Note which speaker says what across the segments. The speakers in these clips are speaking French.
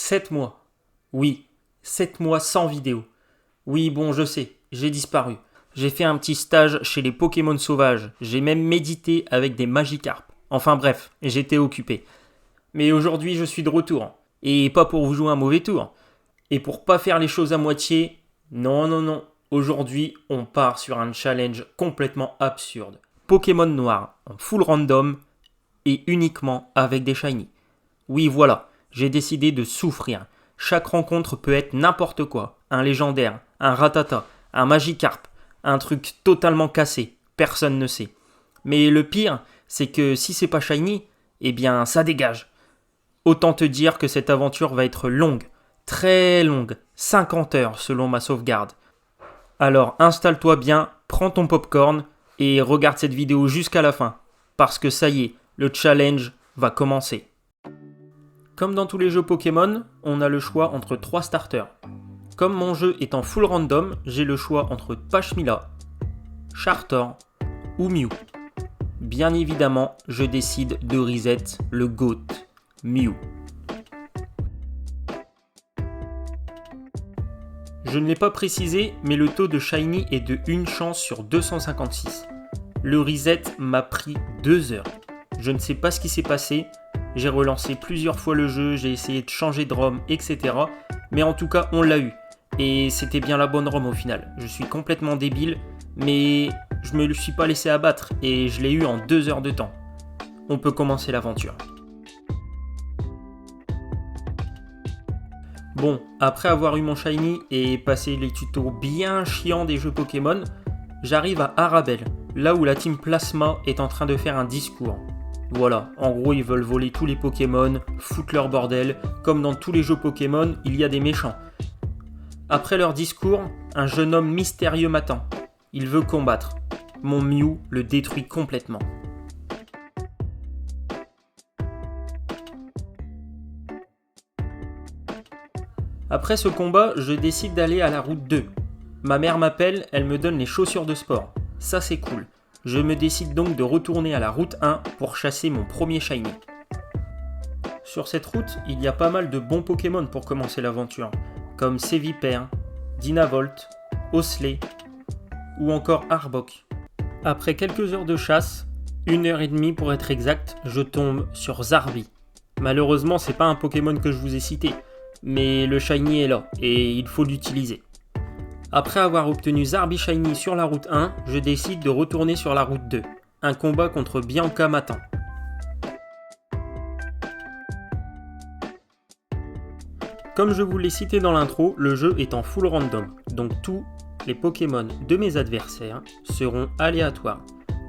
Speaker 1: 7 mois. Oui, 7 mois sans vidéo. Oui, bon, je sais, j'ai disparu. J'ai fait un petit stage chez les Pokémon sauvages. J'ai même médité avec des Magikarp. Enfin bref, j'étais occupé. Mais aujourd'hui, je suis de retour. Et pas pour vous jouer un mauvais tour. Et pour pas faire les choses à moitié, non. Aujourd'hui, on part sur un challenge complètement absurde. Pokémon noir en full random et uniquement avec des shiny. Oui, voilà, j'ai décidé de souffrir. Chaque rencontre peut être n'importe quoi. Un légendaire, un Rattata, un Magikarp, un truc totalement cassé. Personne ne sait. Mais le pire, c'est que si c'est pas shiny, eh bien ça dégage. Autant te dire que cette aventure va être longue, très longue, 50 heures selon ma sauvegarde. Alors installe-toi bien, prends ton popcorn et regarde cette vidéo jusqu'à la fin. Parce que ça y est, le challenge va commencer. Comme dans tous les jeux Pokémon, on a le choix entre 3 starters. Comme mon jeu est en full random, j'ai le choix entre Pachmila, Chartor ou Mew. Bien évidemment, je décide de reset le GOAT, Mew. Je ne l'ai pas précisé, mais le taux de Shiny est de 1 chance sur 256. Le reset m'a pris 2 heures. Je ne sais pas ce qui s'est passé, j'ai relancé plusieurs fois le jeu, j'ai essayé de changer de ROM, etc. Mais en tout cas, on l'a eu. Et c'était bien la bonne ROM au final. Je suis complètement débile, mais je me suis pas laissé abattre et je l'ai eu en 2 heures de temps. On peut commencer l'aventure. Bon, après avoir eu mon shiny et passé les tutos bien chiants des jeux Pokémon, j'arrive à Arabelle, là où la team Plasma est en train de faire un discours. Voilà, en gros ils veulent voler tous les Pokémon, foutre leur bordel, comme dans tous les jeux Pokémon, il y a des méchants. Après leur discours, un jeune homme mystérieux m'attend. Il veut combattre. Mon Mew le détruit complètement. Après ce combat, je décide d'aller à la route 2. Ma mère m'appelle, elle me donne les chaussures de sport. Ça c'est cool. Je me décide donc de retourner à la route 1 pour chasser mon premier shiny. Sur cette route, il y a pas mal de bons Pokémon pour commencer l'aventure, comme Sévipère, Dynavolt, Osley ou encore Arbok. Après quelques heures de chasse, 1h30 pour être exact, je tombe sur Zarbi. Malheureusement, c'est pas un Pokémon que je vous ai cité, mais le shiny est là et il faut l'utiliser. Après avoir obtenu Zarbi Shiny sur la route 1, je décide de retourner sur la route 2. Un combat contre Bianca m'attend. Comme je vous l'ai cité dans l'intro, le jeu est en full random, donc tous les Pokémon de mes adversaires seront aléatoires.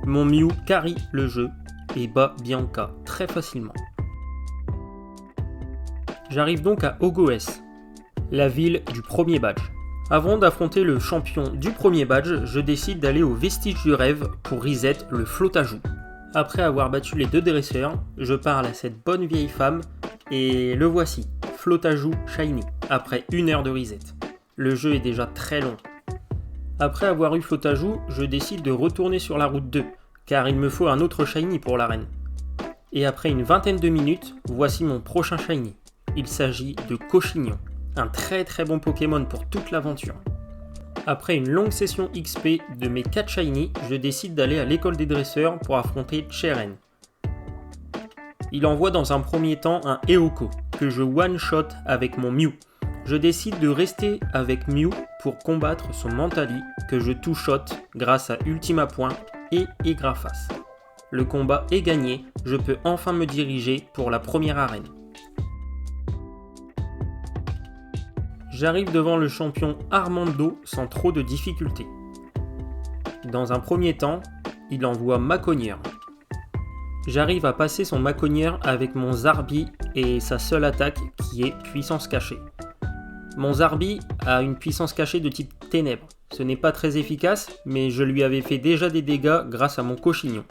Speaker 1: Mon Mew carry le jeu et bat Bianca très facilement. J'arrive donc à Ogoes, la ville du premier badge. Avant d'affronter le champion du premier badge, je décide d'aller au vestige du rêve pour reset le Flotajou. Après avoir battu les 2 dresseurs, je parle à cette bonne vieille femme et le voici, Flotajou Shiny, après 1 heure de reset. Le jeu est déjà très long. Après avoir eu Flotajou, je décide de retourner sur la route 2, car il me faut un autre Shiny pour l'arène. Et après une vingtaine de minutes, voici mon prochain Shiny. Il s'agit de Cochignon. Un très bon Pokémon pour toute l'aventure. Après une longue session XP de mes 4 shiny, je décide d'aller à l'école des dresseurs pour affronter Cheren. Il envoie dans un premier temps un Eoko, que je one-shot avec mon Mew. Je décide de rester avec Mew pour combattre son Mentali, que je two-shot grâce à Ultima Point et Igraphas. Le combat est gagné, je peux enfin me diriger pour la première arène. J'arrive devant le champion Armando sans trop de difficultés. Dans un premier temps, il envoie Macogneur. J'arrive à passer son Macogneur avec mon Zarbi et sa seule attaque qui est puissance cachée. Mon Zarbi a une puissance cachée de type ténèbres. Ce n'est pas très efficace, mais je lui avais fait déjà des dégâts grâce à mon Cochignon.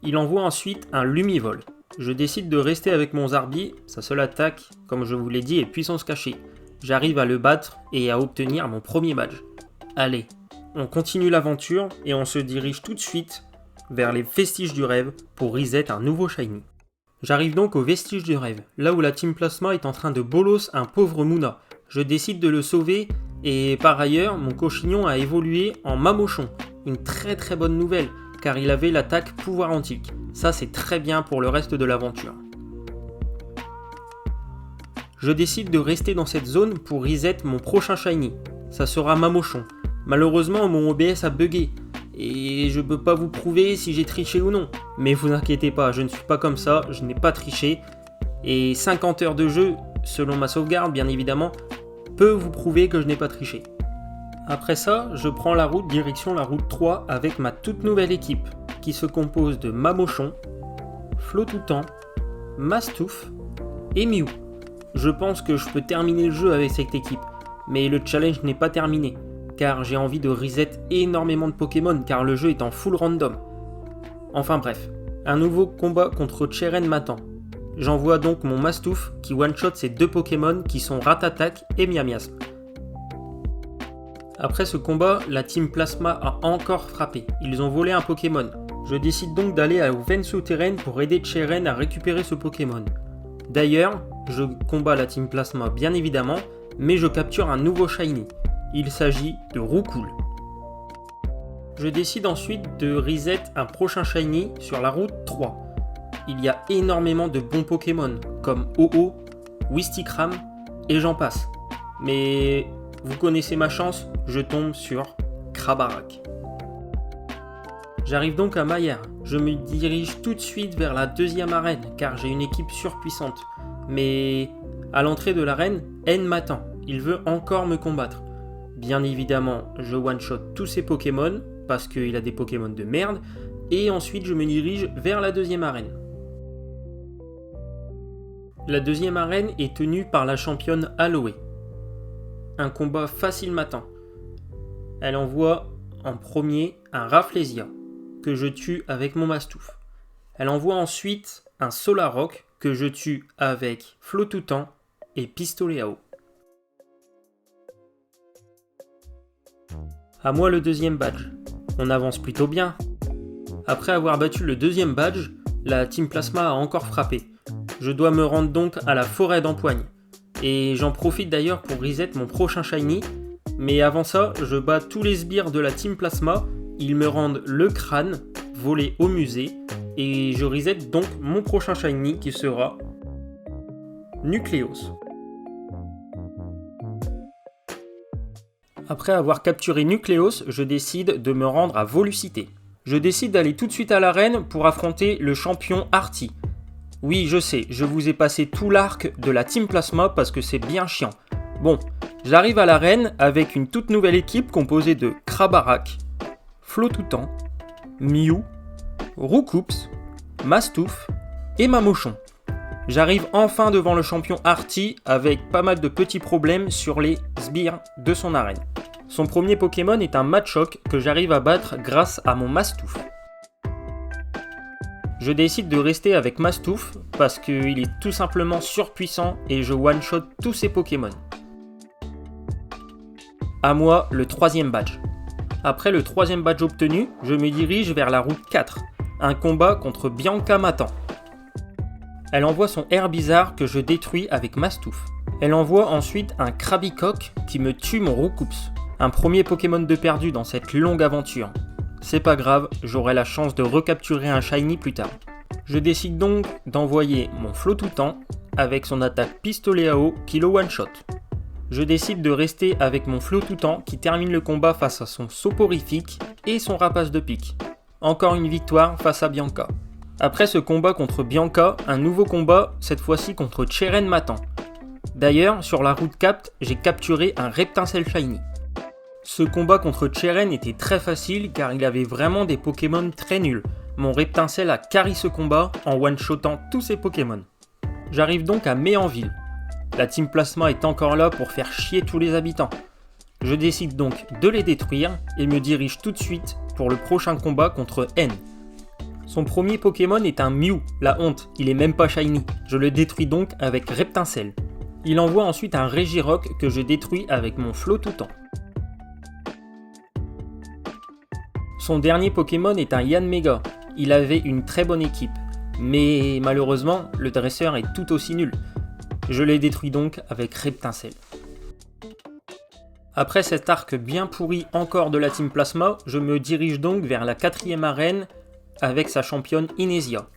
Speaker 1: Il envoie ensuite un Lumivol. Je décide de rester avec mon Zarbi, sa seule attaque, comme je vous l'ai dit, est puissance cachée. J'arrive à le battre et à obtenir mon premier badge. Allez, on continue l'aventure et on se dirige tout de suite vers les vestiges du rêve pour reset un nouveau shiny. J'arrive donc au vestige du rêve, là où la Team Plasma est en train de bolos un pauvre Moona. Je décide de le sauver et par ailleurs, mon cochignon a évolué en Mamochon. Une très très bonne nouvelle, car il avait l'attaque pouvoir antique. Ça c'est très bien pour le reste de l'aventure. Je décide de rester dans cette zone pour reset mon prochain shiny. Ça sera Mamochon. Malheureusement, mon OBS a bugué. Et je peux pas vous prouver si j'ai triché ou non. Mais vous inquiétez pas, je ne suis pas comme ça, je n'ai pas triché. Et 50 heures de jeu, selon ma sauvegarde bien évidemment, peut vous prouver que je n'ai pas triché. Après ça, je prends la route direction la route 3 avec ma toute nouvelle équipe, qui se compose de Mamochon, Flottoutan, Mastouf et Mew. Je pense que je peux terminer le jeu avec cette équipe, mais le challenge n'est pas terminé, car j'ai envie de reset énormément de Pokémon car le jeu est en full random. Enfin bref, un nouveau combat contre Cheren m'attend. J'envoie donc mon Mastouf qui one-shot ces deux Pokémon qui sont Ratatak et Miamiasme. Après ce combat, la Team Plasma a encore frappé, ils ont volé un Pokémon. Je décide donc d'aller aux veines souterraines pour aider Cheren à récupérer ce Pokémon. D'ailleurs, je combats la Team Plasma bien évidemment, mais je capture un nouveau shiny. Il s'agit de Roucoule. Je décide ensuite de reset un prochain shiny sur la route 3. Il y a énormément de bons Pokémon, comme Ho-Oh, Wistikram, et j'en passe. Mais vous connaissez ma chance, je tombe sur Krabarak. J'arrive donc à Maillard. Je me dirige tout de suite vers la deuxième arène, car j'ai une équipe surpuissante. Mais à l'entrée de l'arène, N m'attend. Il veut encore me combattre. Bien évidemment, je one-shot tous ces Pokémon, parce qu'il a des Pokémon de merde, et ensuite je me dirige vers la deuxième arène. La deuxième arène est tenue par la championne Aloe. Un combat facile m'attend. Elle envoie en premier un Rafflesia, que je tue avec mon Mastouf. Elle envoie ensuite un Solarock, que je tue avec Flottoutan et Pistolet à eau. À moi le deuxième badge. On avance plutôt bien. Après avoir battu le deuxième badge, la Team Plasma a encore frappé. Je dois me rendre donc à la forêt d'Empoigne. Et j'en profite d'ailleurs pour reset mon prochain shiny. Mais avant ça, je bats tous les sbires de la Team Plasma. Ils me rendent le crâne, volé au musée. Et je reset donc mon prochain shiny qui sera Nucléos. Après avoir capturé Nucléos, je décide de me rendre à Volucité. Je décide d'aller tout de suite à l'arène pour affronter le champion Artie. Oui, je sais, je vous ai passé tout l'arc de la Team Plasma parce que c'est bien chiant. Bon, j'arrive à l'arène avec une toute nouvelle équipe composée de Krabarak, Flottoutan, Mew, Roucoups, Mastouf et Mamochon. J'arrive enfin devant le champion Artie avec pas mal de petits problèmes sur les sbires de son arène. Son premier Pokémon est un Machoke que j'arrive à battre grâce à mon Mastouf. Je décide de rester avec Mastouf parce qu'il est tout simplement surpuissant et je one-shot tous ses Pokémon. À moi le troisième badge. Après le troisième badge obtenu, je me dirige vers la route 4. Un combat contre Bianca m'attend. Elle envoie son Herbizarre que je détruis avec Mastouf. Elle envoie ensuite un Krabicoque qui me tue mon Roucoups. Un premier Pokémon de perdu dans cette longue aventure. C'est pas grave, j'aurai la chance de recapturer un shiny plus tard. Je décide donc d'envoyer mon Flottoutan avec son attaque Pistolet à eau qui le one-shot. Je décide de rester avec mon Flottoutan qui termine le combat face à son Soporifique et son Rapace de pique. Encore une victoire face à Bianca. Après ce combat contre Bianca, un nouveau combat, cette fois-ci contre Cheren m'attend. D'ailleurs, sur la route 4, j'ai capturé un Reptincelle Shiny. Ce combat contre Cheren était très facile car il avait vraiment des Pokémon très nuls. Mon Reptincelle a carry ce combat en one-shotant tous ses Pokémon. J'arrive donc à Méanville. La Team Plasma est encore là pour faire chier tous les habitants. Je décide donc de les détruire et me dirige tout de suite pour le prochain combat contre N. Son premier Pokémon est un Mew, la honte, il est même pas shiny. Je le détruis donc avec Reptincelle. Il envoie ensuite un Regirock que je détruis avec mon Flottoutan. Son dernier Pokémon est un Yanmega. Il avait une très bonne équipe. Mais malheureusement, le dresseur est tout aussi nul. Je l'ai détruit donc avec Reptincelle. Après cet arc bien pourri encore de la Team Plasma, je me dirige donc vers la 4ème arène avec sa championne Inesia.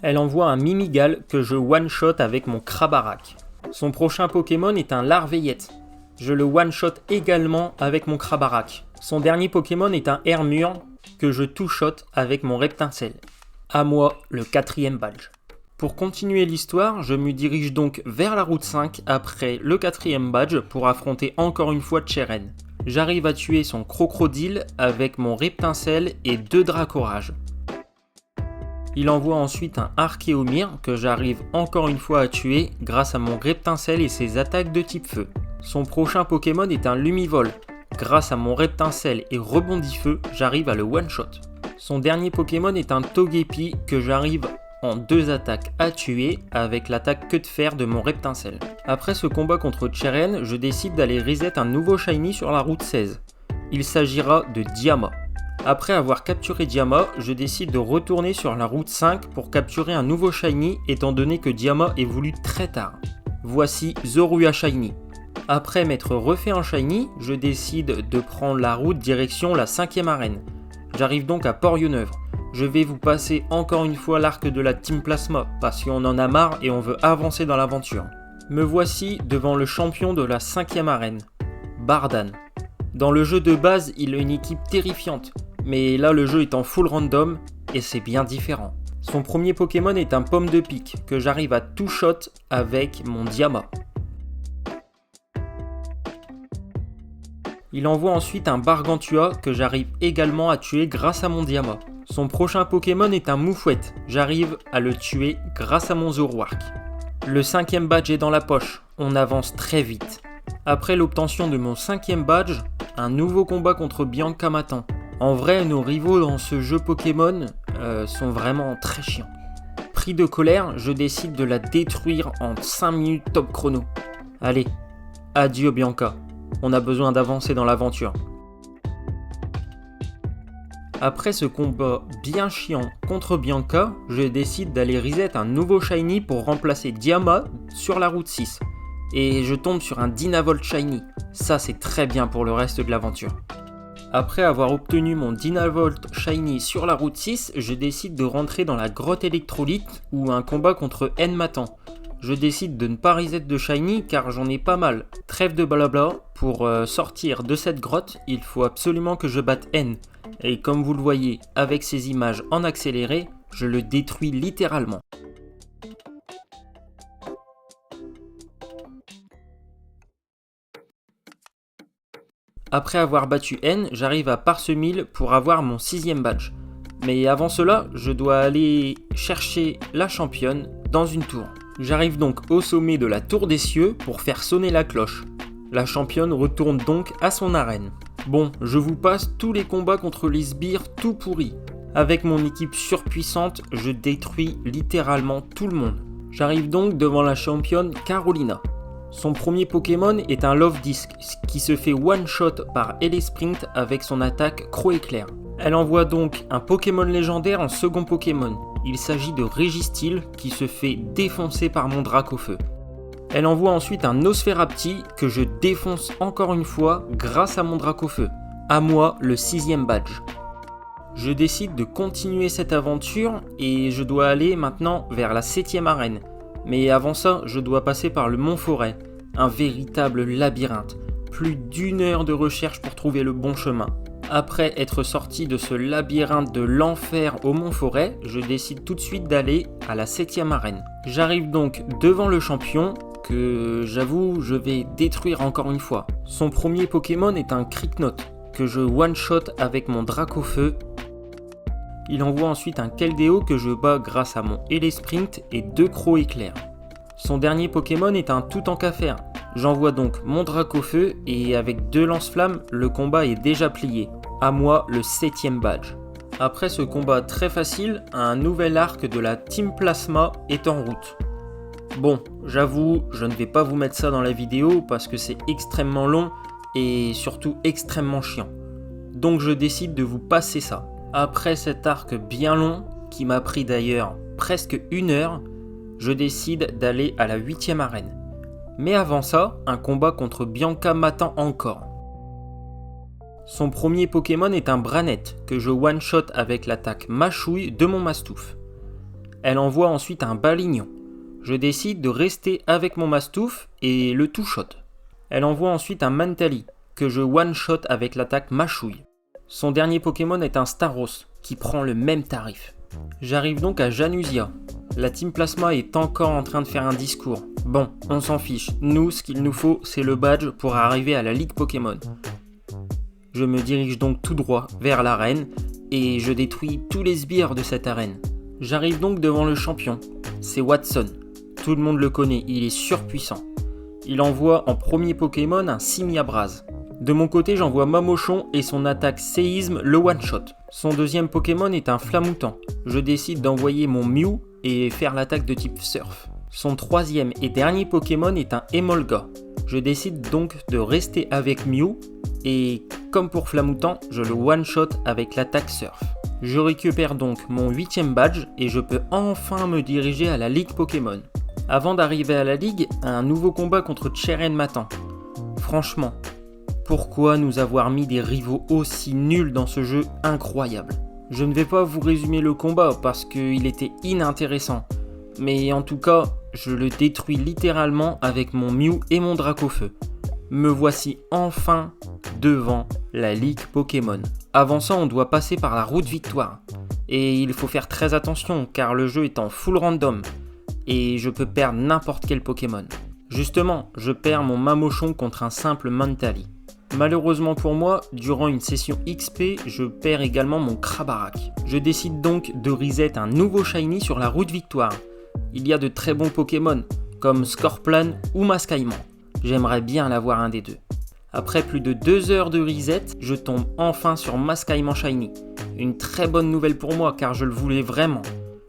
Speaker 1: Elle envoie un Mimigal que je one-shot avec mon Crabarak. Son prochain Pokémon est un Larveillette. Je le one-shot également avec mon Crabarak. Son dernier Pokémon est un Hermure que je two-shot avec mon Reptincelle. À moi, le 4ème badge. Pour continuer l'histoire, je me dirige donc vers la route 5 après le 4ème badge pour affronter encore une fois Cheren. J'arrive à tuer son Crocodile avec mon Reptincelle et 2 Dracorage. Il envoie ensuite un Archéomir que j'arrive encore une fois à tuer grâce à mon Reptincelle et ses attaques de type feu. Son prochain Pokémon est un Lumivol. Grâce à mon Reptincelle et Rebondifeu, j'arrive à le one-shot. Son dernier Pokémon est un Togepi que j'arrive en 2 attaques à tuer avec l'attaque queue de fer de mon Reptincelle. Après ce combat contre Cheren, je décide d'aller reset un nouveau shiny sur la route 16. Il s'agira de Diama. Après avoir capturé Diama, je décide de retourner sur la route 5 pour capturer un nouveau shiny étant donné que Diama évolue très tard. Voici Zorua Shiny. Après m'être refait un shiny, je décide de prendre la route direction la 5ème arène. J'arrive donc à Port-Yonneuvre. Je vais vous passer encore une fois l'arc de la Team Plasma parce qu'on en a marre et on veut avancer dans l'aventure. Me voici devant le champion de la 5ème arène, Bardan. Dans le jeu de base, il a une équipe terrifiante, mais là le jeu est en full random et c'est bien différent. Son premier Pokémon est un Pomme de Pique que j'arrive à two-shot avec mon Diama. Il envoie ensuite un Bargantua que j'arrive également à tuer grâce à mon Diama. Son prochain Pokémon est un Moufouette, j'arrive à le tuer grâce à mon Zoroark. Le 5ème badge est dans la poche, on avance très vite. Après l'obtention de mon 5ème badge, un nouveau combat contre Bianca m'attend. En vrai, nos rivaux dans ce jeu Pokémon sont vraiment très chiants. Pris de colère, je décide de la détruire en 5 minutes top chrono. Allez, adieu Bianca, on a besoin d'avancer dans l'aventure. Après ce combat bien chiant contre Bianca, je décide d'aller reset un nouveau shiny pour remplacer Diama sur la route 6. Et je tombe sur un Dynavolt shiny, ça c'est très bien pour le reste de l'aventure. Après avoir obtenu mon Dynavolt shiny sur la route 6, je décide de rentrer dans la grotte électrolyte où un combat contre N m'attend. Je décide de ne pas reset de shiny car j'en ai pas mal. Trêve de blabla, pour sortir de cette grotte, il faut absolument que je batte N. Et comme vous le voyez avec ces images en accéléré, je le détruis littéralement. Après avoir battu N, j'arrive à Parsemil pour avoir mon 6ème badge. Mais avant cela, je dois aller chercher la championne dans une tour. J'arrive donc au sommet de la tour des cieux pour faire sonner la cloche. La championne retourne donc à son arène. Bon, je vous passe tous les combats contre les sbires tout pourris. Avec mon équipe surpuissante, je détruis littéralement tout le monde. J'arrive donc devant la championne Carolina. Son premier Pokémon est un Love Disc qui se fait one-shot par Sprint avec son attaque Croc-Éclair. Elle envoie donc un Pokémon légendaire en second Pokémon. Il s'agit de Registeel qui se fait défoncer par mon Dracofeu. Elle envoie ensuite un Nosferapti que je défonce encore une fois grâce à mon Dracofeu. À moi, le 6ème badge. Je décide de continuer cette aventure et je dois aller maintenant vers la 7ème arène. Mais avant ça, je dois passer par le Mont Forêt, un véritable labyrinthe. Plus d'1 heure de recherche pour trouver le bon chemin. Après être sorti de ce labyrinthe de l'enfer au Mont Forêt, je décide tout de suite d'aller à la 7ème arène. J'arrive donc devant le champion que j'avoue je vais détruire encore une fois. Son premier Pokémon est un Cricknote que je one-shot avec mon Dracofeu. Il envoie ensuite un Keldeo que je bats grâce à mon Sprint et 2 Croc-Éclair. Son dernier Pokémon est un Toutankhafer. J'envoie donc mon Dracofeu et avec 2 lance-flammes, le combat est déjà plié. À moi, le 7ème badge. Après ce combat très facile, un nouvel arc de la Team Plasma est en route. Bon, j'avoue, je ne vais pas vous mettre ça dans la vidéo parce que c'est extrêmement long et surtout extrêmement chiant. Donc je décide de vous passer ça. Après cet arc bien long, qui m'a pris d'ailleurs presque 1 heure, je décide d'aller à la 8e arène. Mais avant ça, un combat contre Bianca m'attend encore. Son premier Pokémon est un Branette que je one-shot avec l'attaque Mâchouille de mon Mastouf. Elle envoie ensuite un Balignon. Je décide de rester avec mon Mastouf et le two-shot. Elle envoie ensuite un Mantali que je one-shot avec l'attaque Mâchouille. Son dernier Pokémon est un Staros qui prend le même tarif. J'arrive donc à Janusia. La Team Plasma est encore en train de faire un discours. Bon, on s'en fiche. Nous, ce qu'il nous faut, c'est le badge pour arriver à la Ligue Pokémon. Je me dirige donc tout droit vers l'arène et je détruis tous les sbires de cette arène. J'arrive donc devant le champion. C'est Watson. Tout le monde le connaît, il est surpuissant. Il envoie en premier Pokémon un Simiabraz. De mon côté, j'envoie Mamochon et son attaque Séisme le one-shot. Son deuxième Pokémon est un Flamoutant. Je décide d'envoyer mon Mew et faire l'attaque de type Surf. Son troisième et dernier Pokémon est un Emolga. Je décide donc de rester avec Mew et, comme pour Flamoutant, je le one-shot avec l'attaque Surf. Je récupère donc mon 8e badge et je peux enfin me diriger à la Ligue Pokémon. Avant d'arriver à la Ligue, un nouveau combat contre Cheren m'attend. Franchement, pourquoi nous avoir mis des rivaux aussi nuls dans ce jeu incroyable ? Je ne vais pas vous résumer le combat parce qu'il était inintéressant, mais en tout cas, je le détruis littéralement avec mon Mew et mon Dracofeu. Me voici enfin devant la Ligue Pokémon. Avant ça, on doit passer par la route victoire. Et il faut faire très attention car le jeu est en full random. Et je peux perdre n'importe quel Pokémon. Justement, je perds mon Mamochon contre un simple Mantali. Malheureusement pour moi, durant une session XP, je perds également mon Krabarak. Je décide donc de reset un nouveau Shiny sur la route victoire. Il y a de très bons Pokémon, comme Scorplan ou Mascaïman. J'aimerais bien l'avoir un des deux. Après plus de 2 heures de reset, je tombe enfin sur Mascaïman Shiny. Une très bonne nouvelle pour moi car je le voulais vraiment.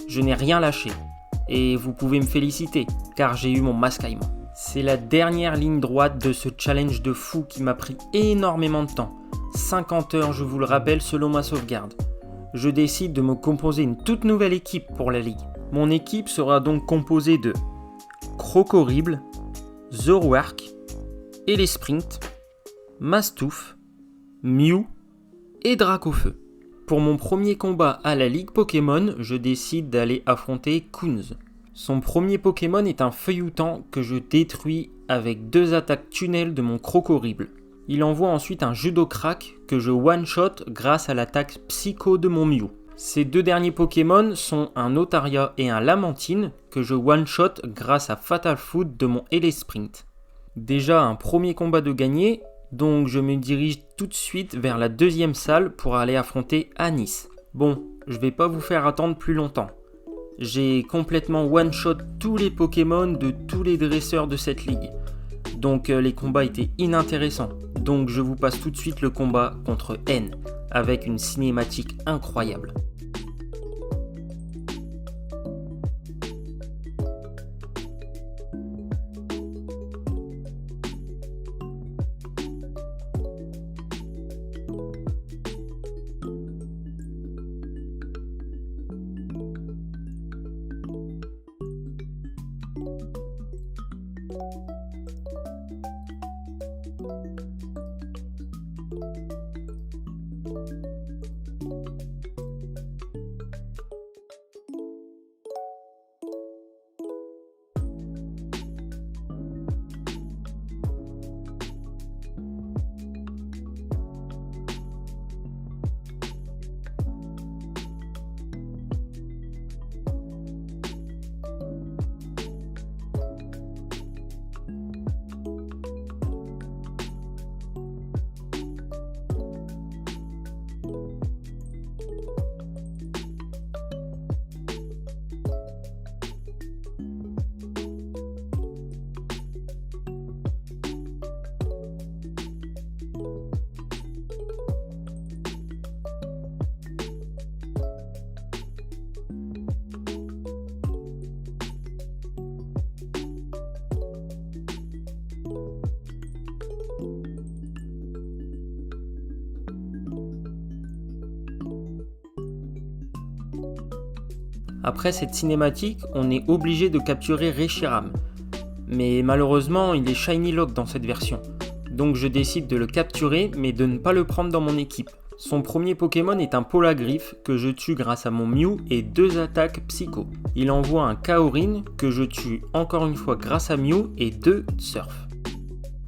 Speaker 1: Je n'ai rien lâché. Et vous pouvez me féliciter car j'ai eu mon Mascaïman. C'est la dernière ligne droite de ce challenge de fou qui m'a pris énormément de temps. 50 heures, je vous le rappelle, selon ma sauvegarde. Je décide de me composer une toute nouvelle équipe pour la ligue. Mon équipe sera donc composée de Crocorible, Zoroark, Elesprint, Mastouf, Mew et Dracofeu. Pour mon premier combat à la Ligue Pokémon, je décide d'aller affronter Kunz. Son premier Pokémon est un Feuilloutant que je détruis avec 2 attaques tunnel de mon Crocorible. Il envoie ensuite un Judocrack que je one-shot grâce à l'attaque Psycho de mon Mew. Ces 2 derniers Pokémon sont un Otaria et un Lamantine que je one-shot grâce à Fatal Foot de mon Elesprint. Déjà un premier combat de gagné, donc je me dirige tout de suite vers la 2e salle pour aller affronter Anis. Bon, je vais pas vous faire attendre plus longtemps. J'ai complètement one-shot tous les Pokémon de tous les dresseurs de cette ligue. Donc les combats étaient inintéressants. Donc je vous passe tout de suite le combat contre N, avec une cinématique incroyable. Après cette cinématique, on est obligé de capturer Reshiram. Mais malheureusement, il est Shiny Lock dans cette version. Donc je décide de le capturer, mais de ne pas le prendre dans mon équipe. Son premier Pokémon est un Polagriff que je tue grâce à mon Mew et 2 attaques Psycho. Il envoie un Kaorin que je tue encore une fois grâce à Mew et 2 Surf.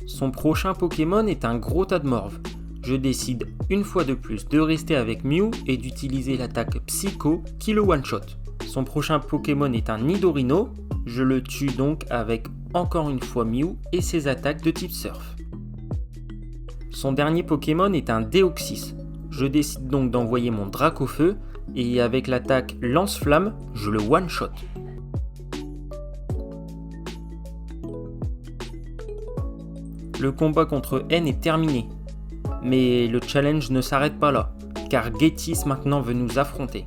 Speaker 1: Son prochain Pokémon est un gros Tadmorve. Je décide une fois de plus de rester avec Mew et d'utiliser l'attaque Psycho qui le one-shot. Son prochain Pokémon est un Nidorino, je le tue donc avec encore une fois Mew et ses attaques de type Surf. Son dernier Pokémon est un Deoxys. Je décide donc d'envoyer mon Dracofeu et avec l'attaque Lance-Flamme, je le one-shot. Le combat contre N est terminé, mais le challenge ne s'arrête pas là, car Getis maintenant veut nous affronter.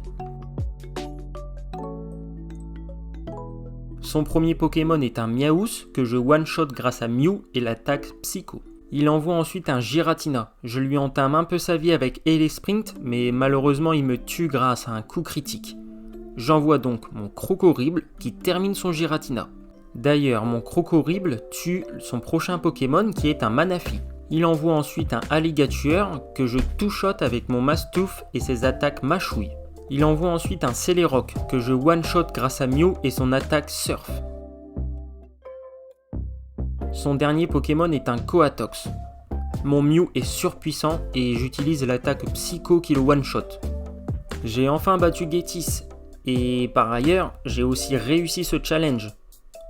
Speaker 1: Son premier Pokémon est un Miaous que je one-shot grâce à Mew et l'attaque Psycho. Il envoie ensuite un Giratina. Je lui entame un peu sa vie avec Ailey Sprint, mais malheureusement il me tue grâce à un coup critique. J'envoie donc mon Crocorible qui termine son Giratina. D'ailleurs, mon Crocorible tue son prochain Pokémon qui est un Manaphy. Il envoie ensuite un Alligator que je two-shot avec mon Mastouf et ses attaques Machouille. Il envoie ensuite un Celerock que je one-shot grâce à Mew et son attaque Surf. Son dernier Pokémon est un Coatox. Mon Mew est surpuissant et j'utilise l'attaque Psycho qui le one-shot. J'ai enfin battu Getis et par ailleurs j'ai aussi réussi ce challenge.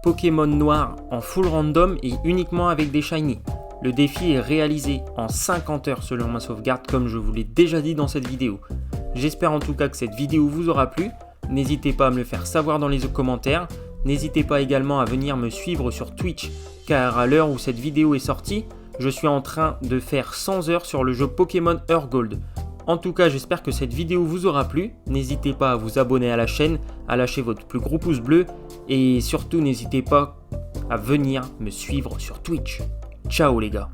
Speaker 1: Pokémon noir en full random et uniquement avec des shiny. Le défi est réalisé en 50 heures selon ma sauvegarde comme je vous l'ai déjà dit dans cette vidéo. J'espère en tout cas que cette vidéo vous aura plu. N'hésitez pas à me le faire savoir dans les commentaires. N'hésitez pas également à venir me suivre sur Twitch, car à l'heure où cette vidéo est sortie, je suis en train de faire 100 heures sur le jeu Pokémon Heart Gold. En tout cas, j'espère que cette vidéo vous aura plu. N'hésitez pas à vous abonner à la chaîne, à lâcher votre plus gros pouce bleu, et surtout n'hésitez pas à venir me suivre sur Twitch. Ciao les gars!